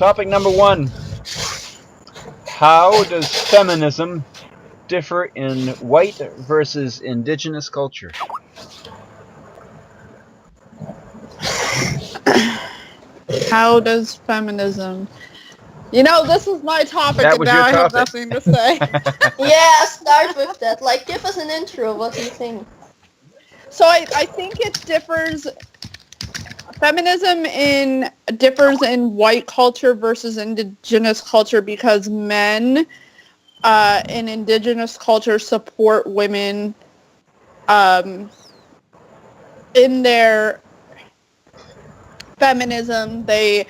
Topic number 1. How does feminism differ in white versus indigenous culture? How does feminism... You know, this is my topic, That and was now your I have topic. nothing to say. Yeah, start with that. Like, give us an intro. What do you think? So I think it differs... Feminism differs in white culture versus indigenous culture because men in indigenous culture support women in their feminism. They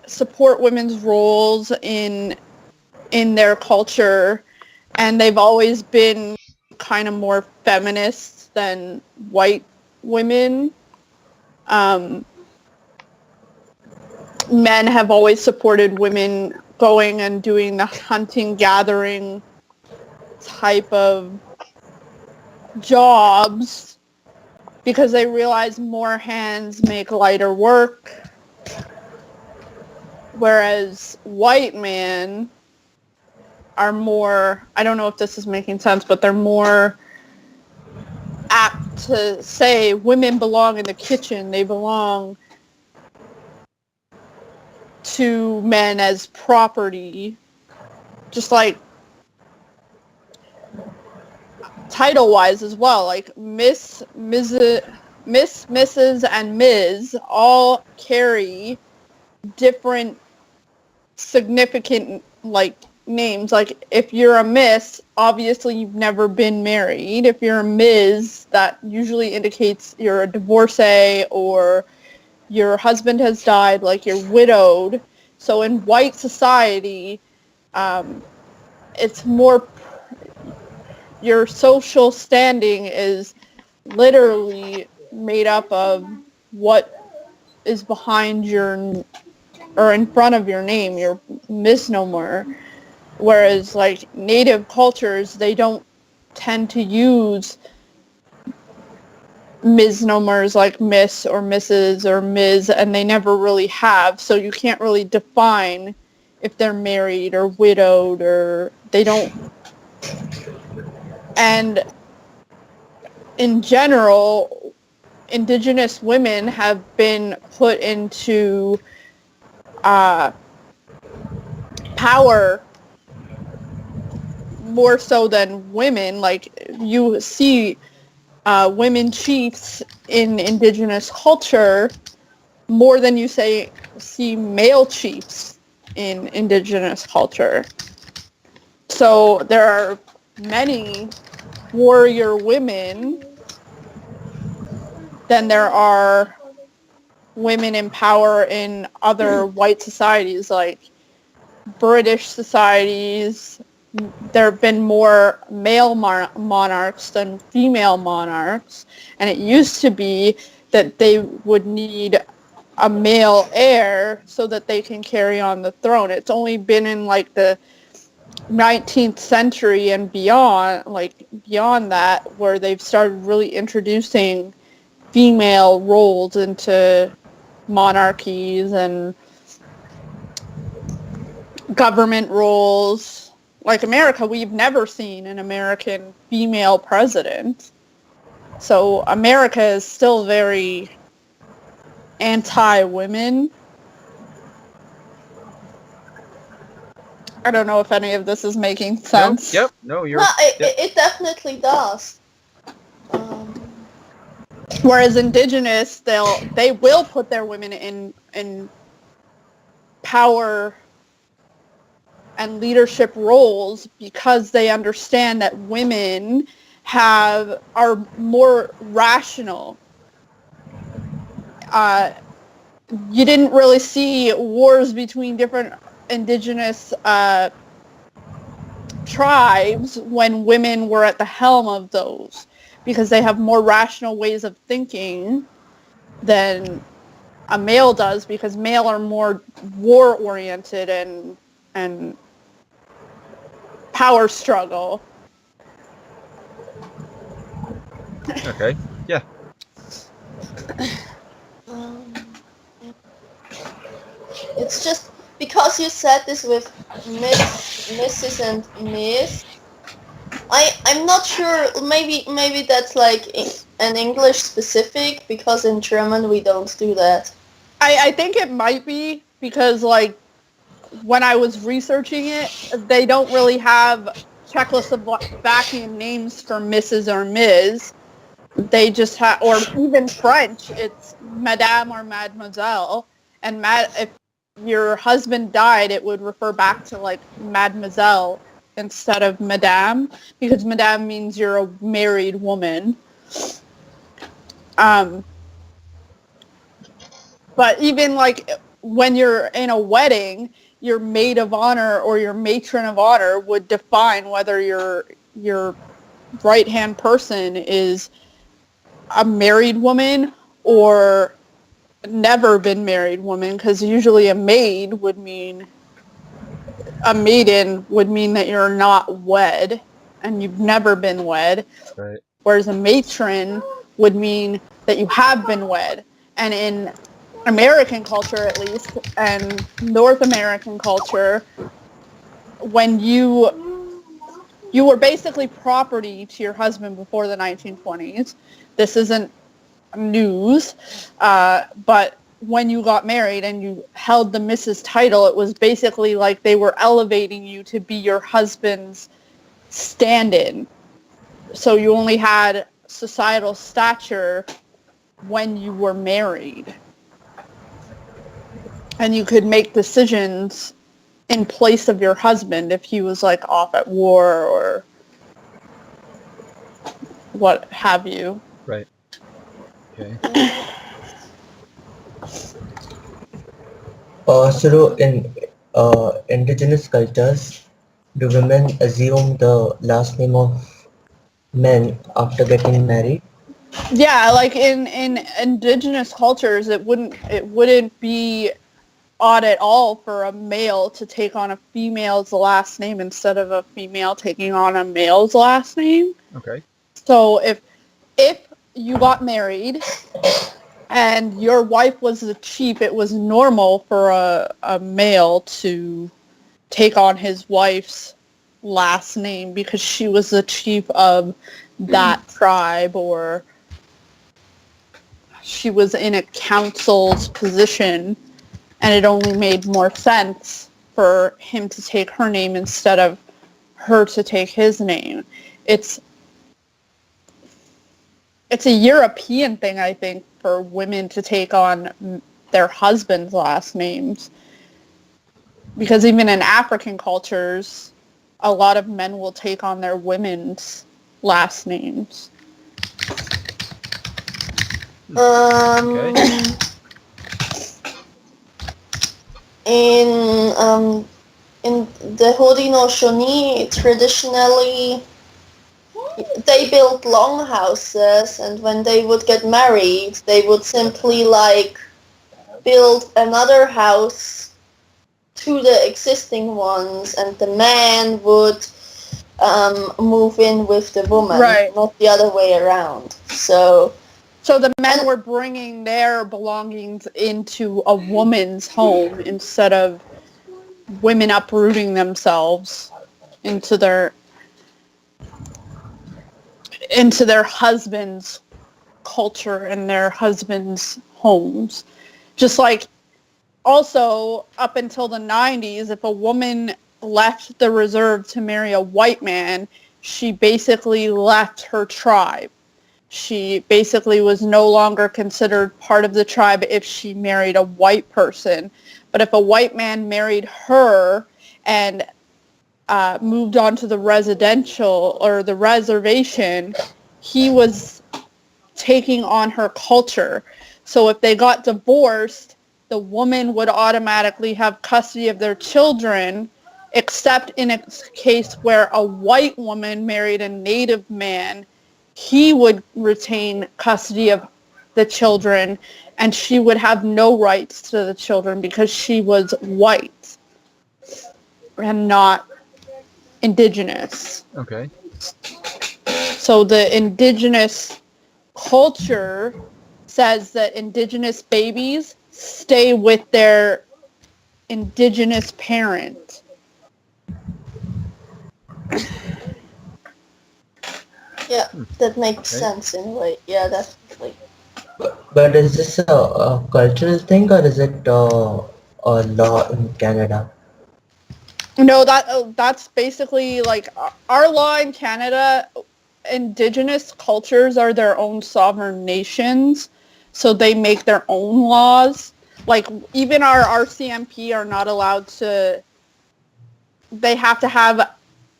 support women's roles in their culture, and they've always been kind of more feminist than white women. Men have always supported women going and doing the hunting, gathering type of jobs because they realize more hands make lighter work. Whereas white men are more, I don't know if this is making sense, but they're more apt to say women belong in the kitchen. They belong to men as property. Just like title-wise as well, like Miss, Mrs., and Ms. all carry different significant like names. Like if you're a Miss, obviously you've never been married. If you're a Ms., that usually indicates you're a divorcee or your husband has died, like you're widowed. So in white society, it's more, your social standing is literally made up of what is behind your, or in front of your name, your misnomer. Whereas like native cultures, they don't tend to use misnomers like Miss or Mrs. or Ms., and they never really have. So you can't really define if they're married or widowed, or they don't. And in general, indigenous women have been put into power more so than women. Like you see women chiefs in indigenous culture more than you see male chiefs in indigenous culture. So there are many warrior women than there are women in power in other white societies, like British societies. There have been more male monarchs than female monarchs, and it used to be that they would need a male heir so that they can carry on the throne. It's only been in like the 19th century and beyond, like beyond that, where they've started really introducing female roles into monarchies and government roles. Like America, we've never seen an American female president. So America is still very anti-women. I don't know if any of this is making sense. No, yep, no, you're... No, yep. it definitely does. Whereas indigenous, they will put their women in power and leadership roles because they understand that women are more rational. You didn't really see wars between different indigenous tribes when women were at the helm of those, because they have more rational ways of thinking than a male does, because male are more war oriented and power struggle. Okay, yeah. it's just because you said this with Miss, Mrs. and Miss. I'm not sure. Maybe that's like an English specific, because in German we don't do that. I think it might be because, like, when I was researching it, they don't really have Czechoslovakian names for Mrs. or Ms. They just have, or even French, it's Madame or Mademoiselle. And if your husband died, it would refer back to, like, Mademoiselle instead of Madame, because Madame means you're a married woman. But even, like, when you're in a wedding, your maid of honor or your matron of honor would define whether your right-hand person is a married woman or never been married woman, because usually a maiden would mean that you're not wed and you've never been wed. Right. Whereas a matron would mean that you have been wed. And in American culture, at least, and North American culture, when you were basically property to your husband before the 1920s. This isn't news, but when you got married and you held the Mrs. title, it was basically like they were elevating you to be your husband's stand-in. So you only had societal stature when you were married. And you could make decisions in place of your husband if he was, like, off at war or what have you. Right. Okay. So in indigenous cultures, do women assume the last name of men after getting married? Yeah, like in indigenous cultures, it wouldn't be odd at all for a male to take on a female's last name instead of a female taking on a male's last name. Okay. So if you got married and your wife was the chief, it was normal for a male to take on his wife's last name because she was the chief of that tribe, or she was in a council's position, and it only made more sense for him to take her name instead of her to take his name. It's a European thing, I think, for women to take on their husband's last names. Because even in African cultures, a lot of men will take on their women's last names. Okay. In the Haudenosaunee, traditionally they built longhouses, and when they would get married, they would simply, like, build another house to the existing ones, and the man would move in with the woman, right? Not the other way around. So the men were bringing their belongings into a woman's home instead of women uprooting themselves into their husband's culture and their husband's homes. Just like, also, up until the 90s, if a woman left the reserve to marry a white man, she basically left her tribe. She basically was no longer considered part of the tribe if she married a white person. But if a white man married her and moved on to the residential or the reservation, he was taking on her culture. So if they got divorced, the woman would automatically have custody of their children, except in a case where a white woman married a native man, he would retain custody of the children, and she would have no rights to the children because she was white and not indigenous. Okay. So the indigenous culture says that indigenous babies stay with their Indigenous parent. Yeah, that makes sense in a way. Yeah, definitely. But is this a cultural thing or is it a law in Canada? No, that's basically like our law in Canada. Indigenous cultures are their own sovereign nations, so they make their own laws. Like even our RCMP are not allowed to. They have to have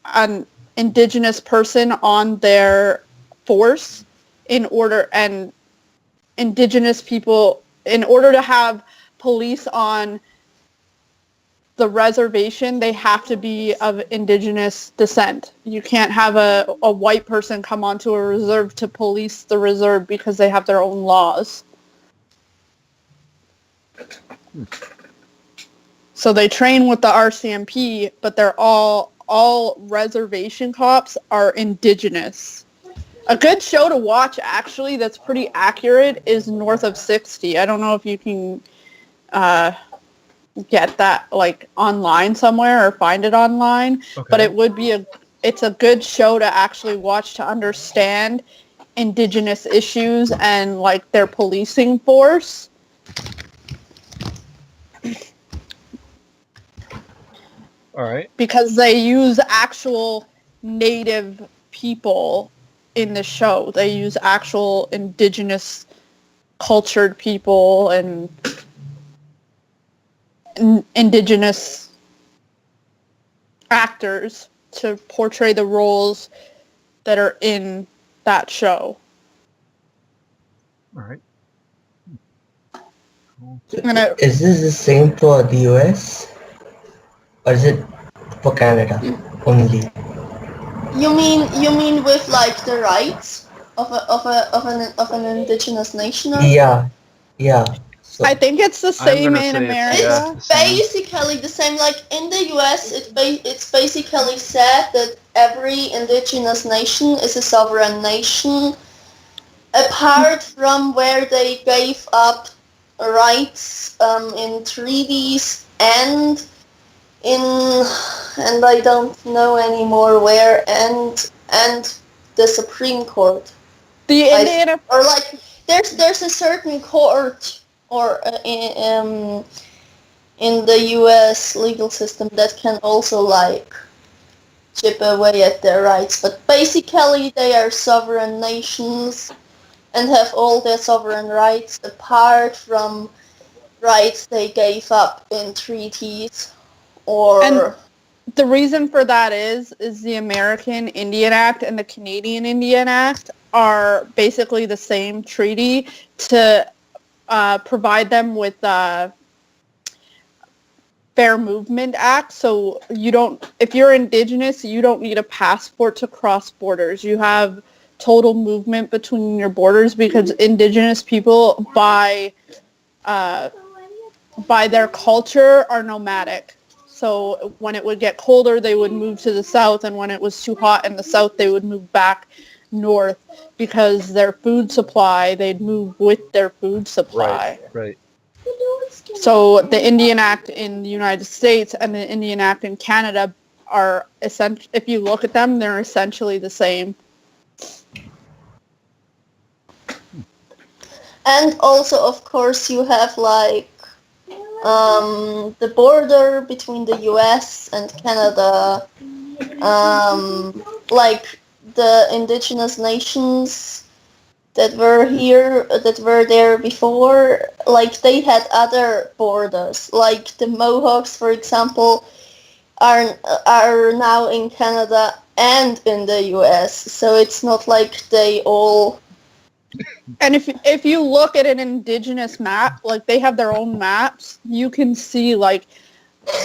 an Indigenous person on their force in order, and Indigenous people, in order to have police on the reservation, they have to be of Indigenous descent. You can't have a white person come onto a reserve to police the reserve because they have their own laws. So they train with the RCMP, but they're all reservation cops are Indigenous. A good show to watch, actually, that's pretty accurate is North of 60. I don't know if you can get that like online somewhere or find it online, but it would be it's a good show to actually watch to understand Indigenous issues and like their policing force. All right. Because they use actual native people in the show. They use actual Indigenous cultured people and Indigenous actors to portray the roles that are in that show. All right. Is this the same for the US or is it for Canada only? You mean with like the rights of an indigenous nation? Yeah, yeah. So I think it's the I'm same gonna in say America. It's basically the same. Like in the US, it's basically said that every indigenous nation is a sovereign nation, apart from where they gave up rights in treaties and and I don't know anymore where and the Supreme Court. The Indiana Or like there's a certain court or in the U.S. legal system that can also like chip away at their rights, but basically they are sovereign nations and have all their sovereign rights apart from rights they gave up in treaties or. And the reason for that is the American Indian Act and the Canadian Indian Act are basically the same treaty to provide them with Fair Movement Act. So if you're Indigenous, you don't need a passport to cross borders. You have total movement between your borders because Indigenous people by their culture are nomadic. So when it would get colder, they would move to the south, and when it was too hot in the south, they would move back north because their food supply, they'd move with their food supply. Right. So the Indian Act in the United States and the Indian Act in Canada are if you look at them, they're essentially the same. And also, of course, you have like the border between the US and Canada, like the indigenous nations that were there before, like they had other borders. Like the Mohawks, for example, are now in Canada and in the US. So it's not like they all. And if you look at an Indigenous map, like they have their own maps, you can see like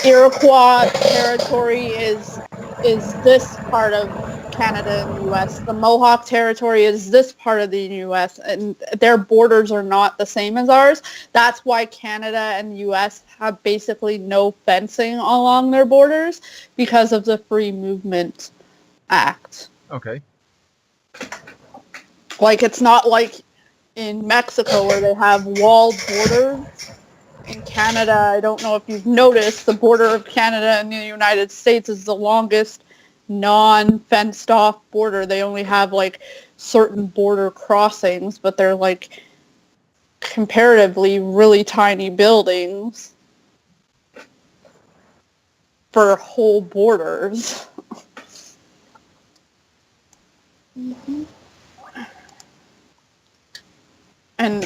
Iroquois territory is this part of Canada and the U.S. The Mohawk territory is this part of the U.S. and their borders are not the same as ours. That's why Canada and the U.S. have basically no fencing along their borders because of the Free Movement Act. Okay. Like it's not like in Mexico where they have walled borders. in Canada, I don't know if you've noticed, the border of Canada and the United States is the longest non-fenced off border. They only have like certain border crossings, but they're like comparatively really tiny buildings for whole borders. Mm-hmm. And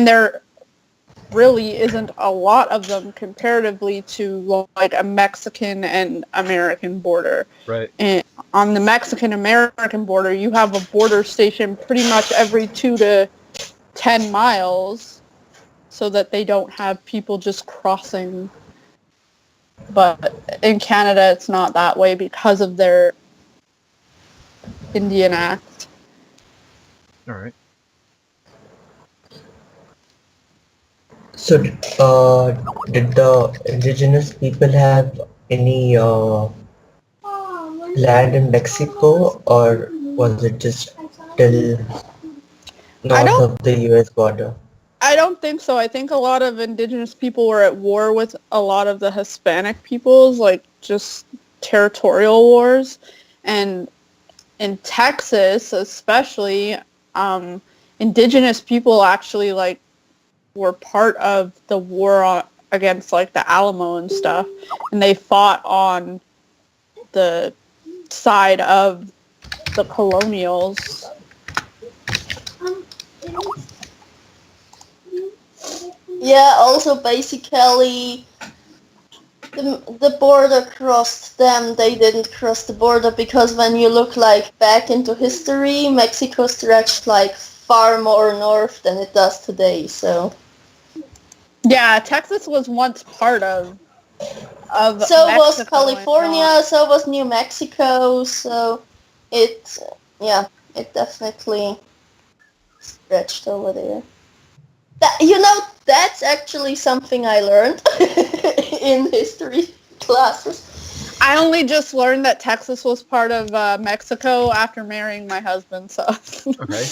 there really isn't a lot of them comparatively to like a Mexican and American border. Right. And on the Mexican-American border, you have a border station pretty much every 2 to 10 miles so that they don't have people just crossing. But in Canada, it's not that way because of their Indian Act. All right. So, did the indigenous people have any land in Mexico, or was it just till I north don't of the US border? I don't think so. I think a lot of indigenous people were at war with a lot of the Hispanic peoples, like just territorial wars. And in Texas, especially, indigenous people actually like were part of the war against like the Alamo and stuff, and they fought on the side of the colonials. Yeah, also basically the border crossed them. They didn't cross the border because when you look like back into history, Mexico stretched like far more north than it does today. So Yeah, Texas was once part of so was Mexico and not. California, so was New Mexico. So it it definitely stretched over there. That's actually something I learned in history classes. I only just learned that Texas was part of Mexico after marrying my husband, so. Okay.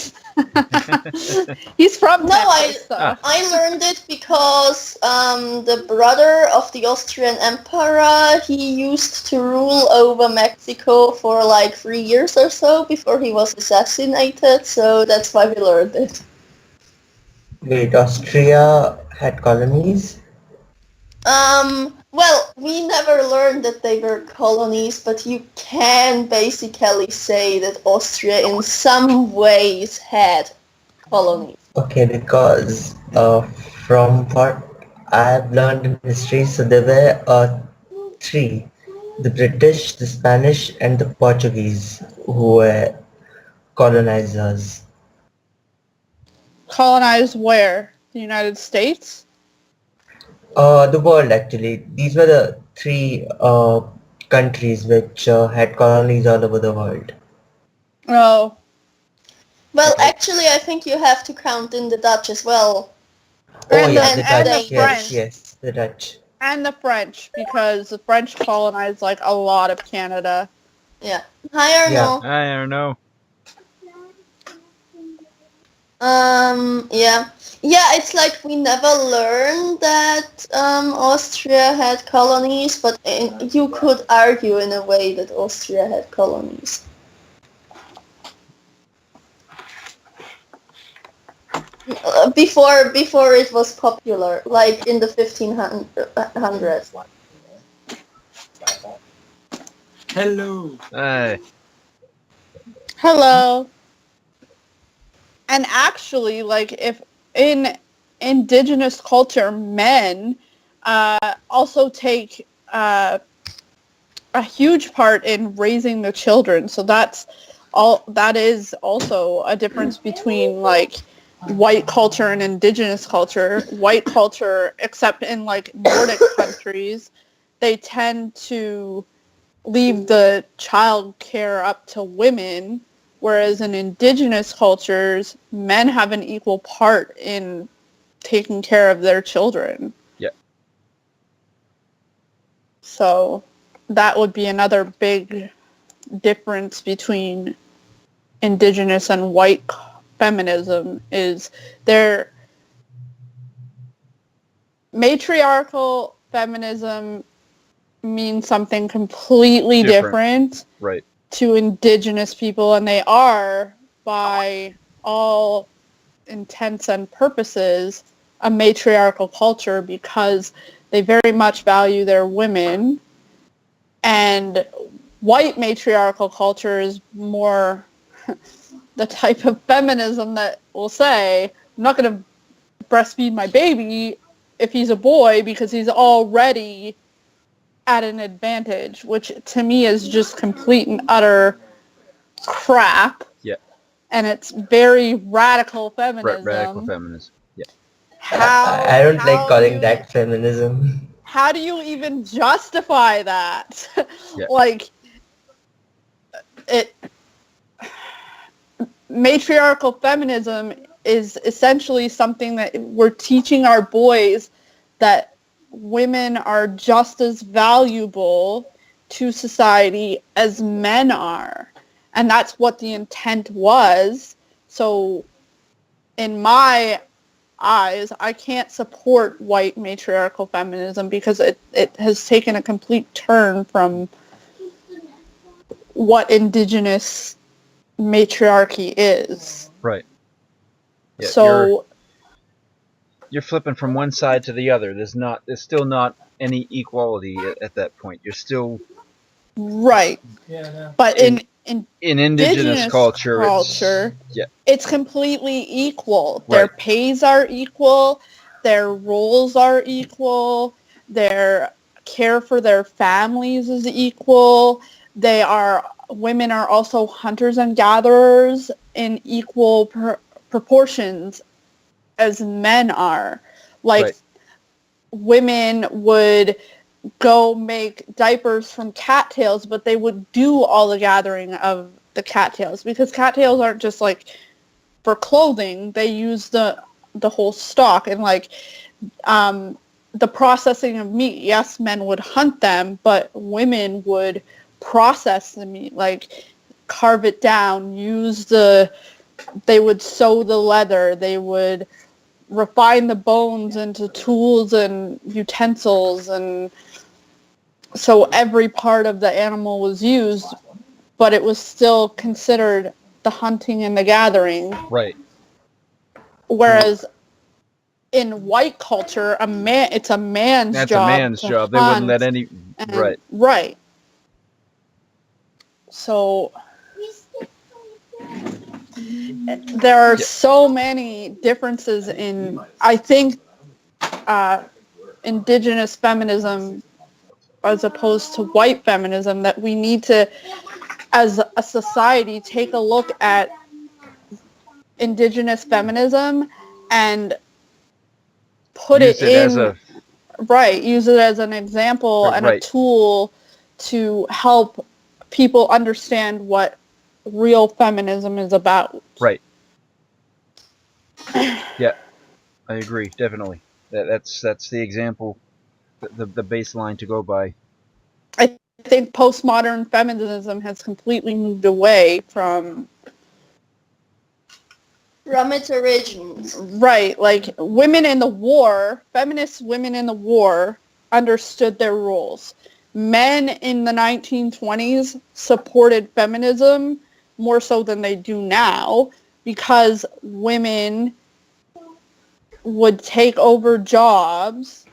He's from No, Texas, so. I learned it because the brother of the Austrian Emperor, he used to rule over Mexico for like 3 years or so before he was assassinated, so that's why we learned it. Wait, Austria had colonies? Well, we never learned that they were colonies, but you can basically say that Austria in some ways had colonies. Okay, because from what I've learned in history, so there were three: the British, the Spanish, and the Portuguese, who were colonizers. Colonized where? The United States? The world actually. These were the three countries which had colonies all over the world. Oh. Well, Okay. actually, I think you have to count in the Dutch as well. Oh And yeah, the, the and the Dutch. Yes, French. yes, the Dutch. And the French, because the French colonized like a lot of Canada. Yeah. Hi, Yeah. Arno. I don't know. Yeah. Yeah, it's like we never learned that Austria had colonies, but you could argue in a way that Austria had colonies. Before it was popular, like in the 1500s. Hello. Hey. Hello. And actually, like, if in indigenous culture, men also take a huge part in raising the children. So that is also a difference between like white culture and indigenous culture. White culture, except in like Nordic countries, they tend to leave the child care up to women, whereas in indigenous cultures, men have an equal part in taking care of their children. Yeah. So that would be another big difference between indigenous and white feminism is matriarchal feminism means something completely different Right. to indigenous people, and they are, by all intents and purposes, a matriarchal culture because they very much value their women. And white matriarchal culture is more the type of feminism that will say, I'm not going to breastfeed my baby if he's a boy because he's already at an advantage, which to me is just complete and utter crap. Yeah. And it's very radical feminism. Radical feminism. Yeah. I don't like calling that feminism. How do you even justify that? Yeah. Like, matriarchal feminism is essentially something that we're teaching our boys that women are just as valuable to society as men are. And that's what the intent was. So in my eyes, I can't support white matriarchal feminism because it has taken a complete turn from what indigenous matriarchy is. Right. Yeah, So you're flipping from one side to the other. There's still not any equality at that point. You're still right. But in indigenous culture, it's completely equal. Right. Their pays are equal, their roles are equal, their care for their families is equal. Women are also hunters and gatherers in equal proportions as men are. Like, Right. women would go make diapers from cattails, but they would do all the gathering of the cattails because cattails aren't just like for clothing. They use the whole stalk, and like the processing of meat. Yes, men would hunt them, but women would process the meat, like carve it down, they would sew the leather, they would refine the bones into tools and utensils, and so every part of the animal was used, but it was still considered the hunting and the gathering. Right. Whereas in white culture, it's a man's job. That's a man's job. They wouldn't let any. Right. Right. So there are so many differences in, I think, indigenous feminism as opposed to white feminism, that we need to, as a society, take a look at indigenous feminism and use it as an example and a tool to help people understand what real feminism is about. Right. Yeah, I agree, definitely. That's the example, the baseline to go by. I think postmodern feminism has completely moved away from its origins. Right, like feminist women in the war understood their roles. Men in the 1920s supported feminism more so than they do now because women would take over jobs.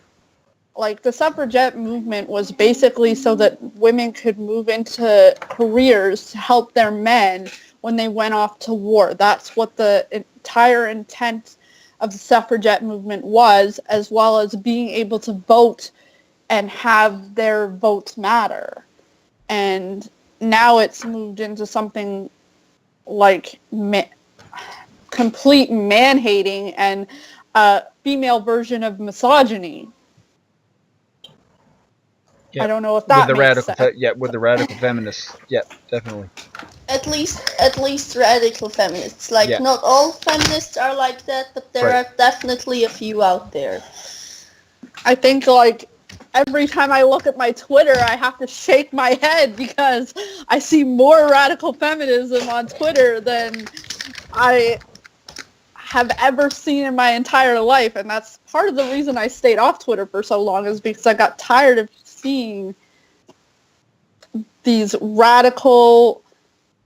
Like, the suffragette movement was basically so that women could move into careers to help their men when they went off to war. That's what the entire intent of the suffragette movement was, as well as being able to vote and have their votes matter. And now it's moved into something like complete man-hating and a female version of misogyny. Yep. I don't know if that makes sense. With the radical feminists. Yeah, definitely. At least radical feminists. Like, not all feminists are like that, but there are definitely a few out there. I think, like, every time I look at my Twitter, I have to shake my head because I see more radical feminism on Twitter than I have ever seen in my entire life, and that's part of the reason I stayed off Twitter for so long is because I got tired of seeing these radical,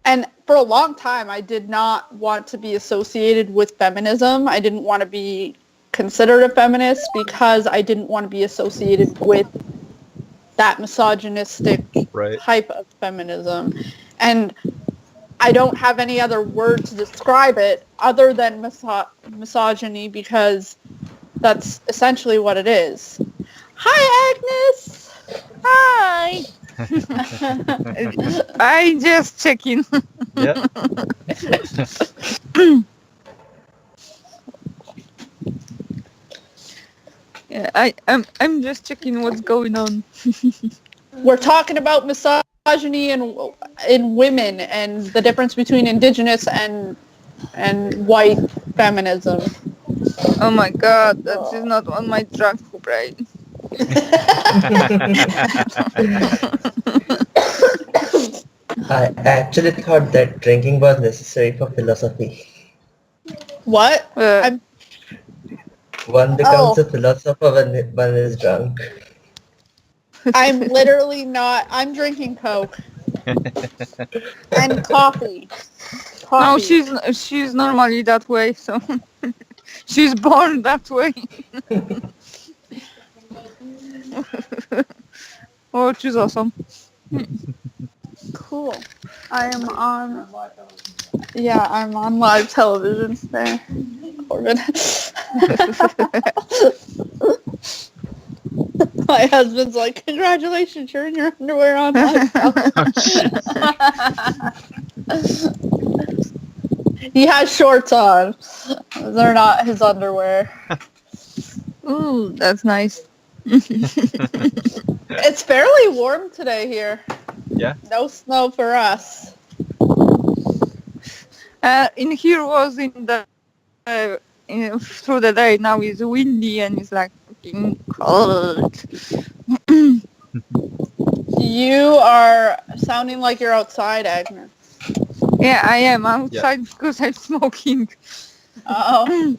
and for a long time I did not want to be associated with feminism. I didn't want to be considered a feminist because I didn't want to be associated with that misogynistic Right. type of feminism. And I don't have any other word to describe it other than misogyny, because that's essentially what it is. Hi, Agnes! Hi. I just checking. Yep. Yeah, I'm just checking what's going on. We're talking about misogyny in women and the difference between Indigenous and white feminism. Oh my god, that is not on my drunk brain. I actually thought that drinking was necessary for philosophy. What? Uh, One becomes a philosopher when one is drunk. I'm literally not. I'm drinking Coke and coffee. no, she's normally that way, so she's born that way. Oh, she's awesome. Cool. I'm on live television today. Corbin. My husband's like, congratulations, you're in your underwear on live television. He has shorts on. They're not his underwear. Ooh, that's nice. It's fairly warm today here. Yeah. No snow for us. In here was in the through the day. Now it's windy and it's like fucking cold. You are sounding like you're outside, Agnes. Yeah, I am outside because I'm smoking. Oh.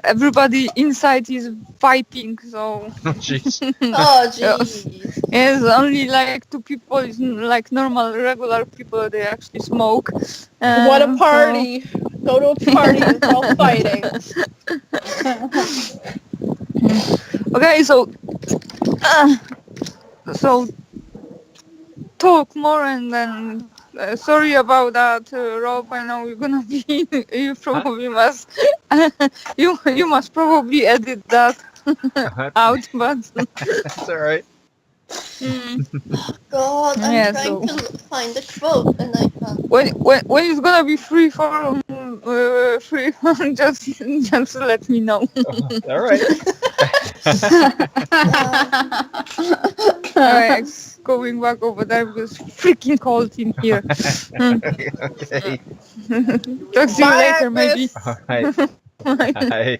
Everybody inside is vaping, so Oh, jeez. Oh, jeez. it's only like two people, is like normal, regular people, they actually smoke. What a party. Go to a party and it's all fighting. Okay, so talk more and then sorry about that, Rob. I know you're gonna be. You probably must. You must probably edit that out, but That's all right. God, I'm Yeah, trying to find a quote and I can't. when it's gonna be free for just let me know. All right. Alright, it's going back over there because it's freaking cold in here. Okay. Talk to you Bye, later, maybe. Agnes. All right. Bye.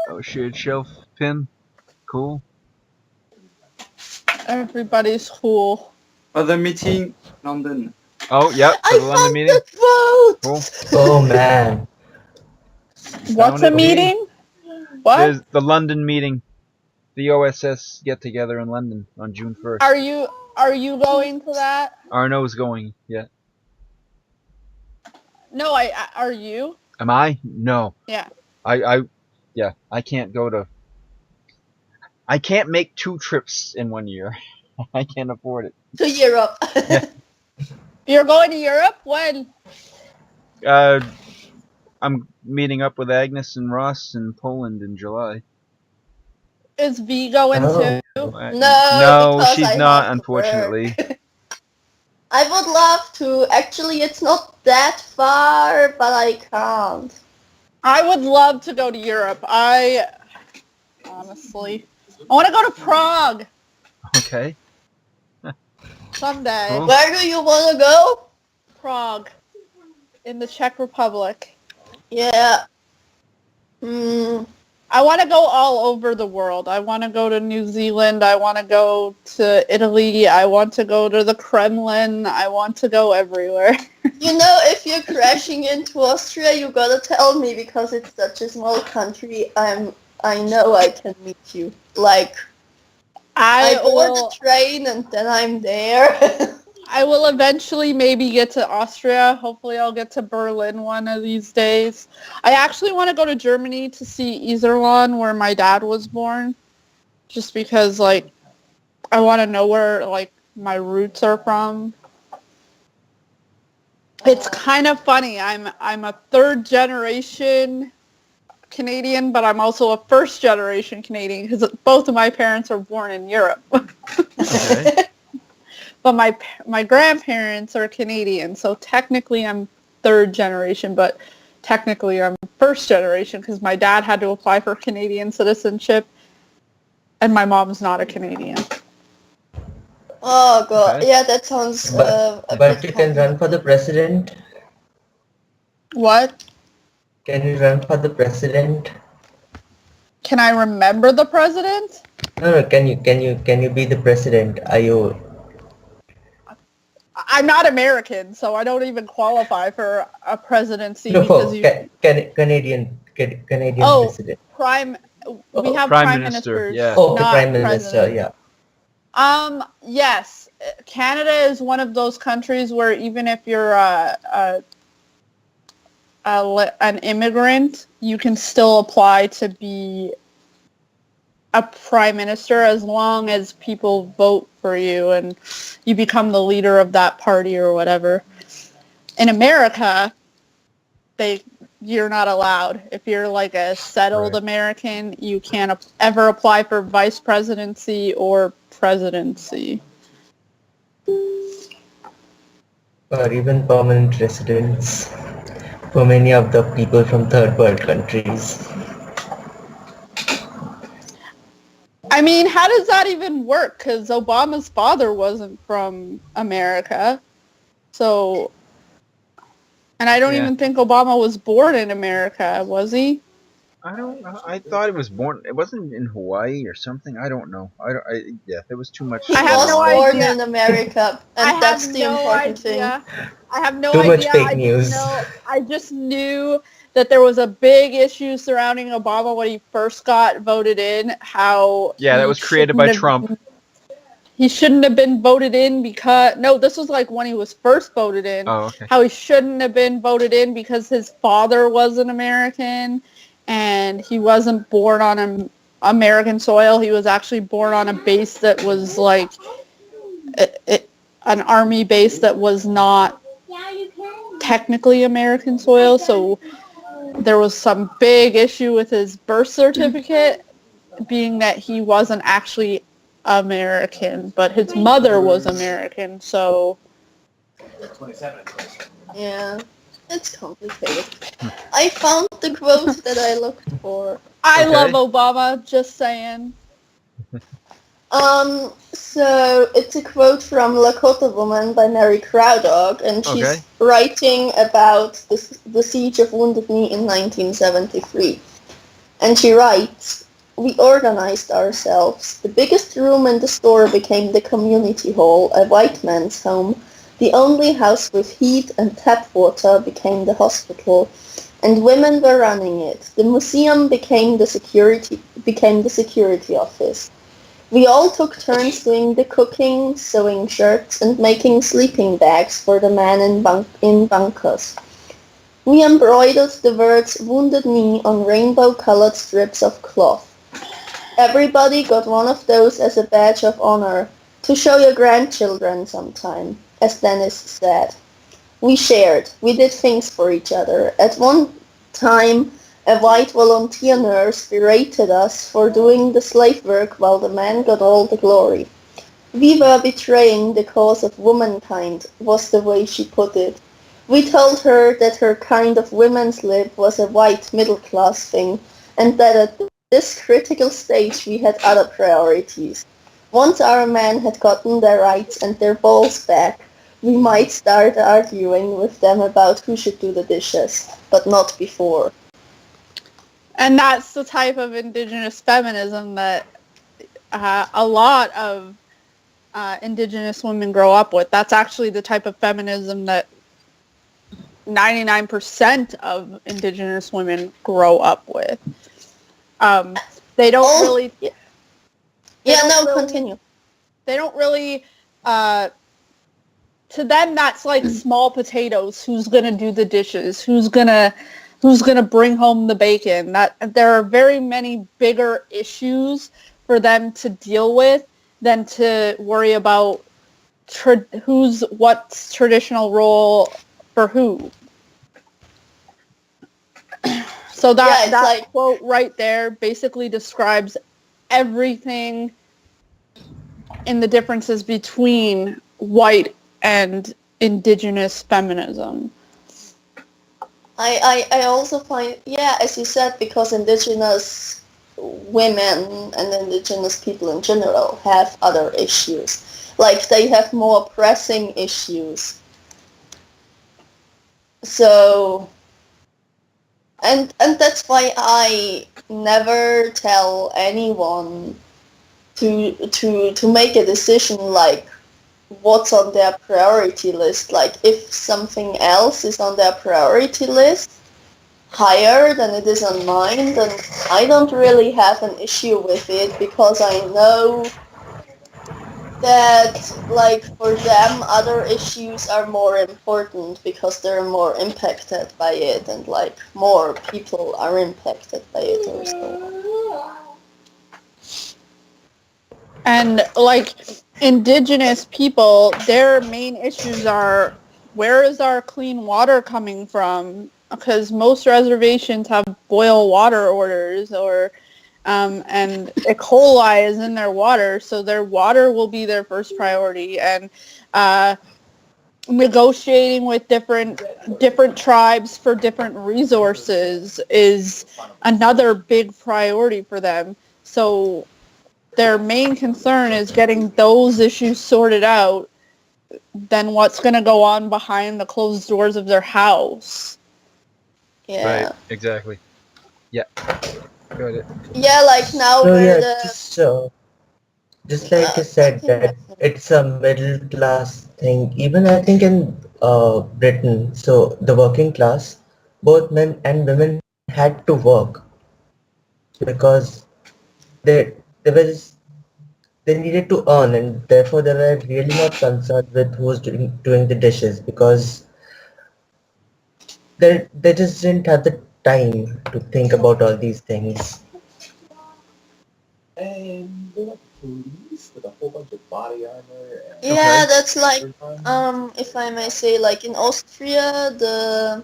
Oh, shared shelf pin. Cool. Everybody's cool. Other meeting, London. Oh, yep. For I the London found meeting. the quote! Cool. Oh man. What's a Sounded meeting? What? There's the London meeting. The OSS get together in London on June 1st. Are you going to that? Arno's going. Yeah. No, are you? Am I? No. Yeah. I can't go to. I can't make 2 trips in 1 year. I can't afford it. To Europe. You're going to Europe? When? I'm meeting up with Agnes and Ross in Poland in July. Is V going Oh. too? No, because she's I not, have to unfortunately. work. I would love to. Actually, it's not that far, but I can't. I would love to go to Europe. Honestly, I want to go to Prague Okay. someday. Cool. Where do you want to go? Prague, in the Czech Republic. Yeah. I want to go all over the world. I want to go to New Zealand. I want to go to Italy. I want to go to the Kremlin. I want to go everywhere. You know, if you're crashing into Austria, you gotta tell me because it's such a small country. I know I can meet you. Like, I I board the will. train and then I'm there. I will eventually maybe get to Austria. Hopefully I'll get to Berlin one of these days. I actually want to go to Germany to see Iserlohn, where my dad was born. Just because, like, I want to know where, like, my roots are from. It's kind of funny. I'm a third generation Canadian, but I'm also a first generation Canadian because both of my parents are born in Europe. Okay. But my grandparents are Canadian, so technically I'm third generation, but technically I'm first generation because my dad had to apply for Canadian citizenship, and my mom's not a Canadian. Oh god, Okay. yeah, that sounds a But bit you can run for the president. What? Can you run for the president? Can I remember the president? No. Can you be the president? Are you? I'm not American, so I don't even qualify for a presidency No, because you. Canadian Oh, president. prime. We Oh, have Prime prime Minister. ministers, Yeah. okay, not prime minister. presidents. Yeah. Yes, Canada is one of those countries where even if you're an immigrant, you can still apply to be a prime minister as long as people vote for you and you become the leader of that party or whatever. In America, you're not allowed. If you're like a settled Right. American, you can't ever apply for vice presidency or presidency. Or even permanent residents for many of the people from third world countries. I mean, how does that even work? Because Obama's father wasn't from America. So, and I don't Yeah. even think Obama was born in America, was he? I don't. I thought it was born. It wasn't in Hawaii or something. I don't know. Yeah. There was too he much I have going was no on. born idea. in America, I and have that's the no important thing. idea. I have no Too much idea. fake news. I just knew that there was a big issue surrounding Obama when he first got voted in. How Yeah, that was created by Trump. he shouldn't have been voted in because no, this was like when he was first voted in. Oh, okay. How he shouldn't have been voted in because his father was an American and he wasn't born on American soil. He was actually born on a base that was like an army base that was not technically American soil. So there was some big issue with his birth certificate being that he wasn't actually American, but his mother was American, so... Yeah, it's complicated. I found the quote that I looked for. I love Okay. Obama, just saying. So it's a quote from Lakota Woman by Mary Crowdog, and she's Okay. writing about the siege of Wounded Knee in 1973. And she writes, "We organized ourselves. The biggest room in the store became the community hall, a white man's home. The only house with heat and tap water became the hospital, and women were running it. The museum became the security office. We all took turns doing the cooking, sewing shirts, and making sleeping bags for the men in bunkers. We embroidered the words Wounded Knee on rainbow-colored strips of cloth. Everybody got one of those as a badge of honor, to show your grandchildren sometime, as Dennis said. We shared. We did things for each other. At one time, a white volunteer nurse berated us for doing the slave work while the men got all the glory. We were betraying the cause of womankind, was the way she put it. We told her that her kind of women's lib was a white middle-class thing, and that at this critical stage we had other priorities. Once our men had gotten their rights and their balls back, we might start arguing with them about who should do the dishes, but not before." And that's the type of Indigenous feminism that a lot of Indigenous women grow up with. That's actually the type of feminism that 99% of Indigenous women grow up with. They don't really... Continue. They don't really... to them, that's like small potatoes. Who's gonna do the dishes? Who's gonna bring home the bacon? That there are very many bigger issues for them to deal with than to worry about what's traditional role for who. So that quote right there basically describes everything in the differences between white and Indigenous feminism. I also find, as you said, because Indigenous women and Indigenous people in general have other issues. Like, they have more pressing issues. So, and that's why I never tell anyone to make a decision like what's on their priority list. Like, if something else is on their priority list higher than it is on mine, then I don't really have an issue with it, because I know that, like, for them other issues are more important because they're more impacted by it, and like more people are impacted by it or so. And like Indigenous people, their main issues are, where is our clean water coming from? Because most reservations have boil water orders, or and E. coli is in their water, so their water will be their first priority. And negotiating with different tribes for different resources is another big priority for them. So their main concern is getting those issues sorted out than what's going to go on behind the closed doors of their house. Yeah. Right, exactly. Yeah. Got it. Yeah, like now So we're yeah, just like you said, that it's a middle class thing. Even I think in Britain, so the working class, both men and women had to work because they they were just, they needed to earn, and therefore they were really not concerned with who's doing the dishes, because they just didn't have the time to think about all these things. Yeah, that's like, if I may say, like in Austria, the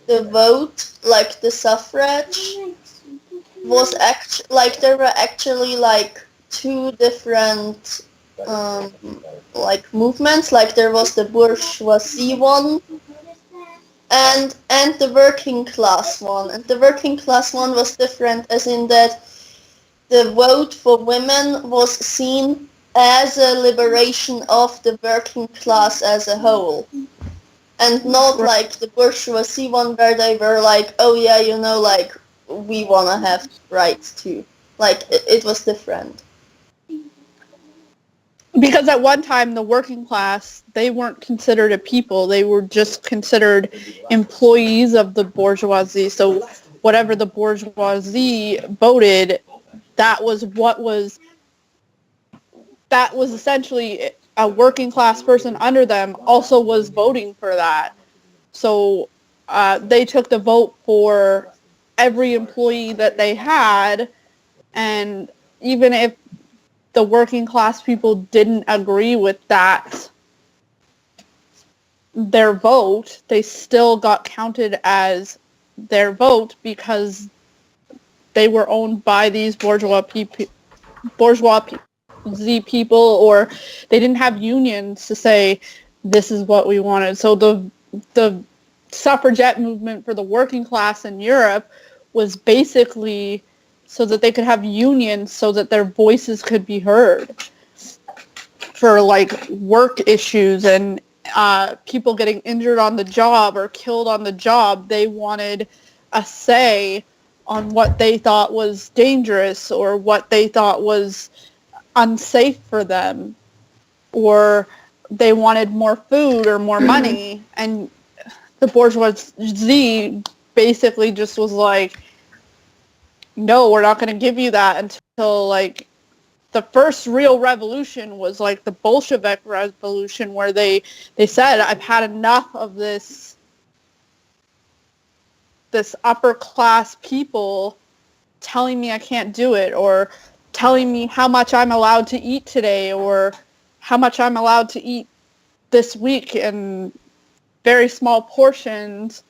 vote, like the suffrage, was like there were actually like two different like movements. Like there was the bourgeoisie one and the working class one, and the working class one was different, as in that the vote for women was seen as a liberation of the working class as a whole, and not like the bourgeoisie one where they were like, oh yeah, you know, like, we want to have rights too. Like, it was different. Because at one time, the working class, they weren't considered a people. They were just considered employees of the bourgeoisie. So whatever the bourgeoisie voted, that was essentially a working class person under them also was voting for that. So they took the vote for every employee that they had, and even if the working class people didn't agree with that, their vote, they still got counted as their vote because they were owned by these bourgeois people, or they didn't have unions to say this is what we wanted. So the suffragette movement for the working class in Europe was basically so that they could have unions so that their voices could be heard for like work issues and people getting injured on the job or killed on the job. They wanted a say on what they thought was dangerous or what they thought was unsafe for them, or they wanted more food or more money. And the bourgeoisie basically just was like, no, we're not going to give you that until, like, the first real revolution was, like, the Bolshevik revolution, where they said, I've had enough of this upper class people telling me I can't do it, or telling me how much I'm allowed to eat today, or how much I'm allowed to eat this week in very small portions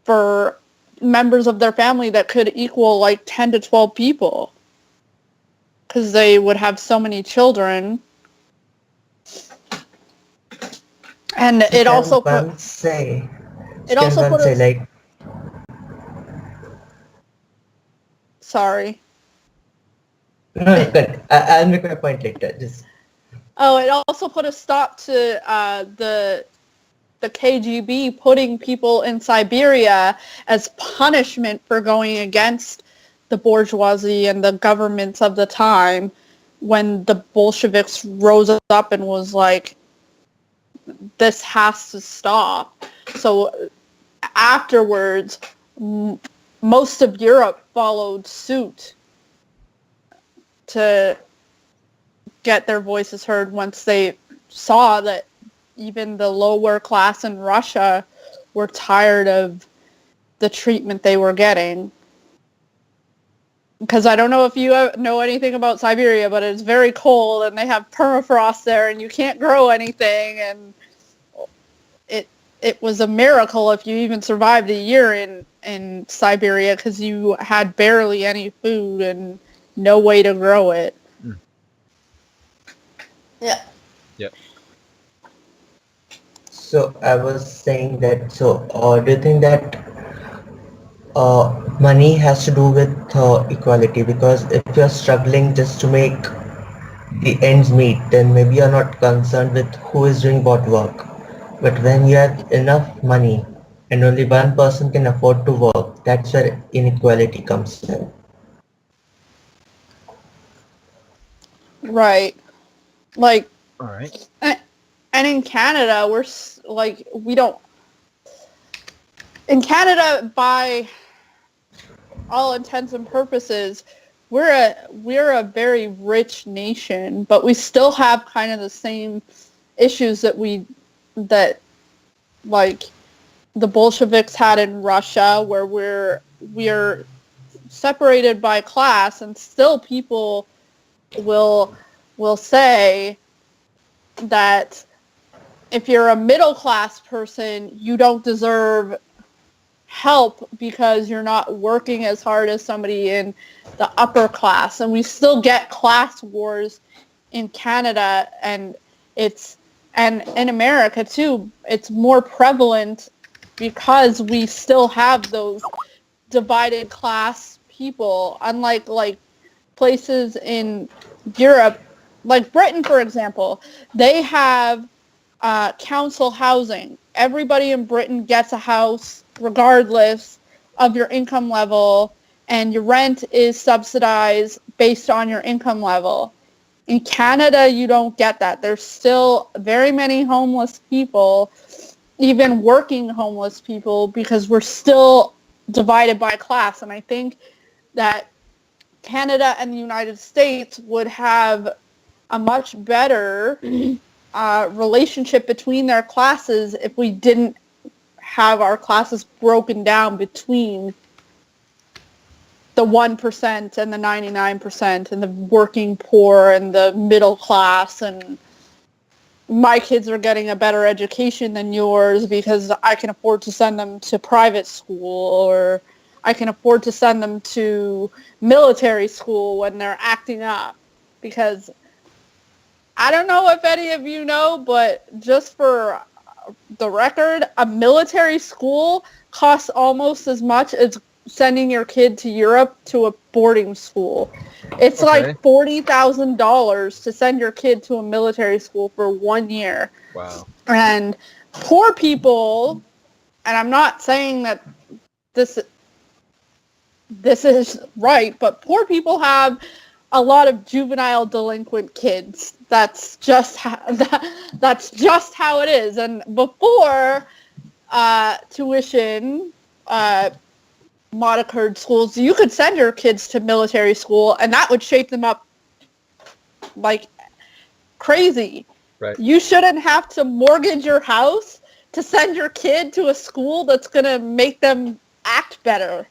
for members of their family that could equal like 10 to 12 people, because they would have so many children. And it also put us, like, sorry. no, good. I'll make my point later. Just It also put a stop to the KGB putting people in Siberia as punishment for going against the bourgeoisie and the governments of the time, when the Bolsheviks rose up and was like, this has to stop. So afterwards, most of Europe followed suit to get their voices heard once they saw that even the lower class in Russia were tired of the treatment they were getting. Because I don't know if you know anything about Siberia, but it's very cold and they have permafrost there and you can't grow anything, and it was a miracle if you even survived a year in Siberia, because you had barely any food and no way to grow it. Yeah. Yep. So I was saying that, do you think that money has to do with equality? Because if you're struggling just to make the ends meet, then maybe you're not concerned with who is doing what work. But when you have enough money and only one person can afford to work, that's where inequality comes in. Right. Like, All right. and in Canada, in Canada, by all intents and purposes, we're a very rich nation, but we still have kind of the same issues that like the Bolsheviks had in Russia, where we're separated by class, and still people will say that if you're a middle class person, you don't deserve help because you're not working as hard as somebody in the upper class. And we still get class wars in Canada, and in America too. It's more prevalent because we still have those divided class people, unlike like places in Europe, like Britain, for example. They have council housing. Everybody in Britain gets a house regardless of your income level, and your rent is subsidized based on your income level. In Canada, you don't get that. There's still very many homeless people, even working homeless people, because we're still divided by class. And I think that Canada and the United States would have a much better relationship between their classes if we didn't have our classes broken down between the 1% and the 99% and the working poor and the middle class, and my kids are getting a better education than yours because I can afford to send them to private school, or I can afford to send them to military school when they're acting up. Because I don't know if any of you know, but just for the record, a military school costs almost as much as sending your kid to Europe to a boarding school. It's like $40,000 to send your kid to a military school for 1 year. Wow. And poor people, and I'm not saying that this is right, but poor people have a lot of juvenile delinquent kids. That's just how it is. And before, tuition, monitored schools, you could send your kids to military school, and that would shape them up like crazy. Right. You shouldn't have to mortgage your house to send your kid to a school that's going to make them act better.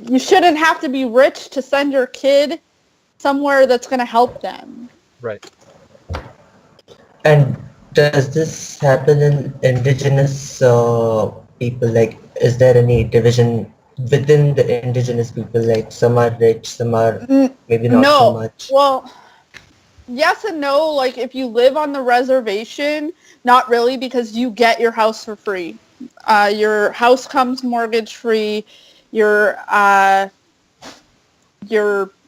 You shouldn't have to be rich to send your kid somewhere that's going to help them. Right. And does this happen in indigenous people? Like, is there any division within the indigenous people? Like, some are rich, some are maybe not so No. much. Well, yes and no. Like, if you live on the reservation, not really, because you get your house for free. Your house comes mortgage free. Your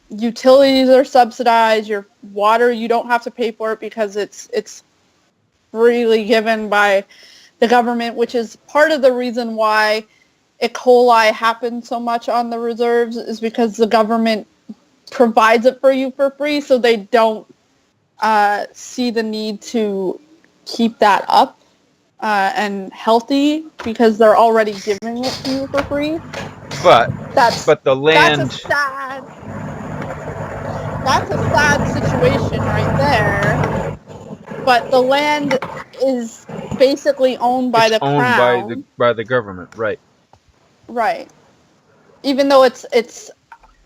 utilities are subsidized. Your water, you don't have to pay for it because it's freely given by the government, which is part of the reason why E. coli happens so much on the reserves, is because the government provides it for you for free, so they don't see the need to keep that up and healthy because they're already giving it to you for free. But That's the land. That's a sad situation right there. But the land is basically owned by the owned crown. by the government, right? Right. Even though it's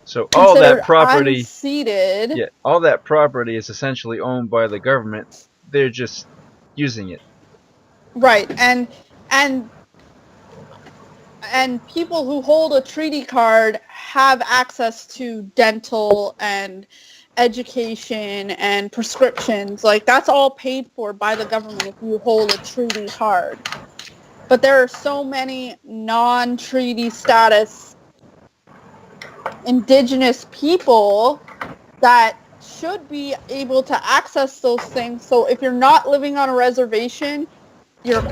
So all that considered property, unceded. yeah, all that property is essentially owned by the government. They're just using it. Right. And people who hold a treaty card have access to dental and education and prescriptions. Like, that's all paid for by the government if you hold a treaty card. But there are so many non-treaty status indigenous people that should be able to access those things. So if you're not living on a reservation, you're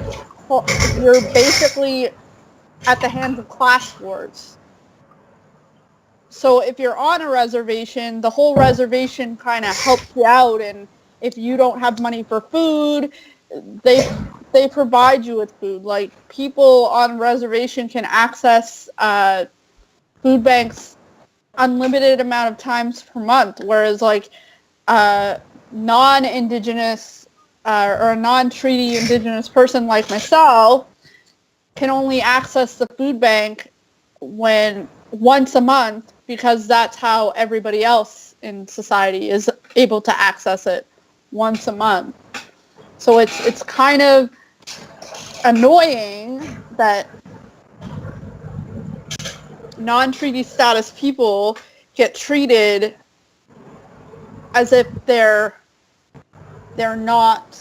basically at the hands of class wars. So if you're on a reservation, the whole reservation kind of helps you out, and if you don't have money for food, they provide you with food. Like, people on reservation can access food banks unlimited amount of times per month, whereas like non-indigenous or a non-treaty indigenous person like myself can only access the food bank once a month, because that's how everybody else in society is able to access it, once a month. So it's kind of annoying that non-treaty status people get treated as if they're not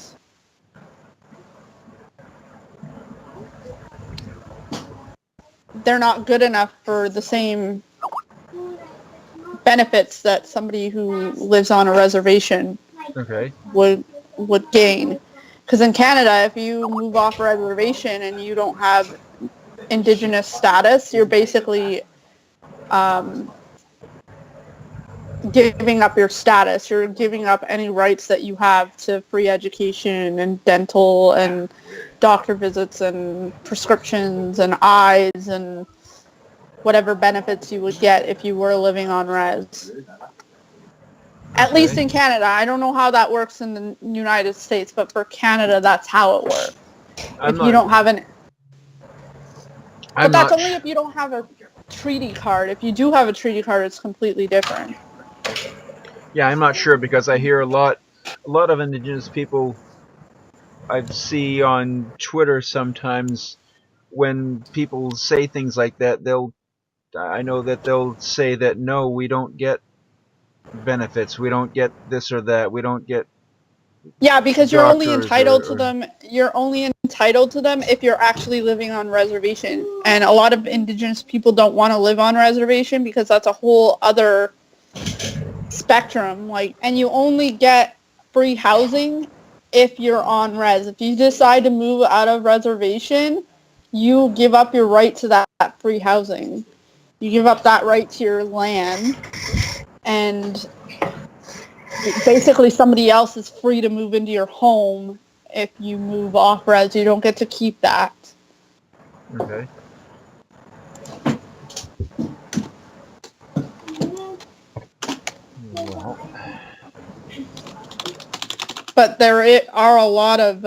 good enough for the same benefits that somebody who lives on a reservation would gain. Because in Canada, if you move off a reservation and you don't have indigenous status, you're basically giving up your status. You're giving up any rights that you have to free education and dental and doctor visits and prescriptions and eyes and whatever benefits you would get if you were living on res. At least in Canada. I don't know how that works in the United States, but for Canada, that's how it works. You don't have an... But that's only if you don't have a treaty card. If you do have a treaty card, it's completely different. Yeah, I'm not sure, because I hear a lot of indigenous people I see on Twitter sometimes. When people say things like that, I know that they'll say that, no, we don't get benefits, we don't get this or that, we don't get... Yeah, because you're only entitled to them. You're only entitled to them if you're actually living on reservation. And a lot of indigenous people don't want to live on reservation because that's a whole other spectrum. And you only get free housing if you're on res. If you decide to move out of reservation, you give up your right to that free housing. You give up that right to your land, and basically somebody else is free to move into your home if you move off res. You don't get to keep that. Okay. Well, But there are a lot of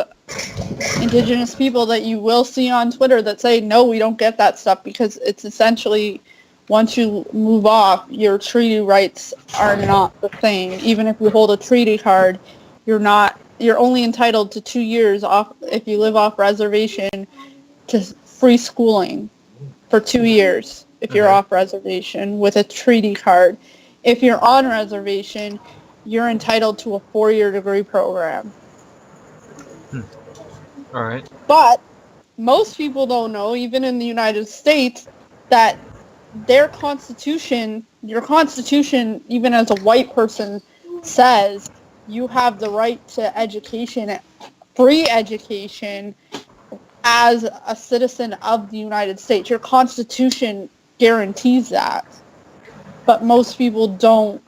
Indigenous people that you will see on Twitter that say, no, we don't get that stuff, because it's essentially, once you move off, your treaty rights are not the same. Even if you hold a treaty card, you're only entitled to 2 years off if you live off reservation to free schooling for 2 years if you're okay. off reservation with a treaty card. If you're on reservation, you're entitled to a 4-year degree program. All right. But most people don't know, even in the United States, that their constitution, your constitution, even as a white person, says you have the right to education, free education, as a citizen of the United States. Your constitution guarantees that. But most people don't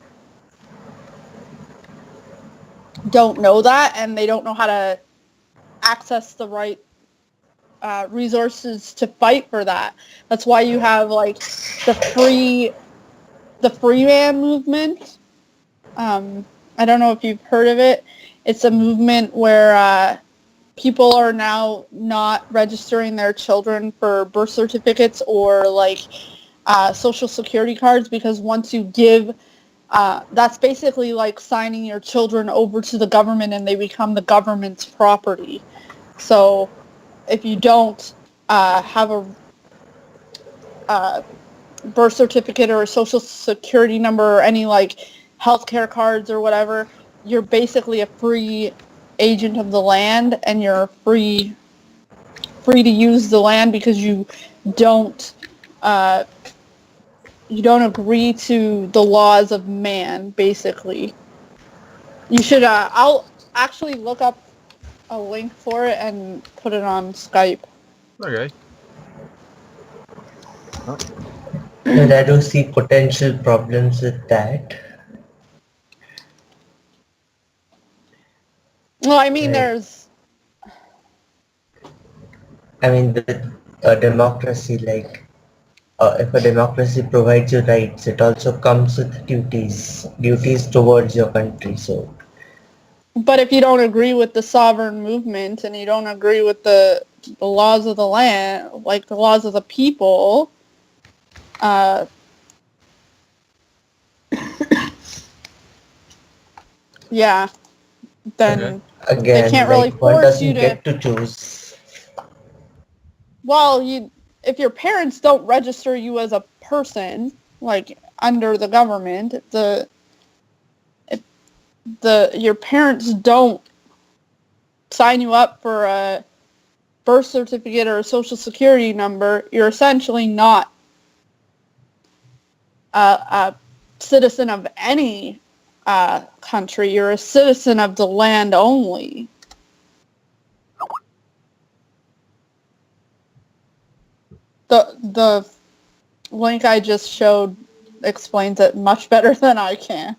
know that, and they don't know how to access the right resources to fight for that. That's why you have like the free man movement. I don't know if you've heard of it. It's a movement where people are now not registering their children for birth certificates or like social security cards, because once you give, that's basically like signing your children over to the government and they become the government's property. So if you don't have a birth certificate or a social security number or any like healthcare cards or whatever, you're basically a free agent of the land, and you're free to use the land because don't you don't agree to the laws of man, basically. You should I'll actually look up a link for it and put it on Skype. Okay. But I do see potential problems with that. Well, I mean, Like, there's I mean, with a democracy, like, if a democracy provides you rights, it also comes with duties towards your country. So, but if you don't agree with the sovereign movement and you don't agree with the laws of the land, like the laws of the people, yeah, Okay. then they again, can't really like, one force you doesn't to. get to choose. Well, if your parents don't register you as a person, like under the government, your parents don't sign you up for a birth certificate or a social security number, you're essentially not a citizen of any country. You're a citizen of the land only. The link I just showed explains it much better than I can.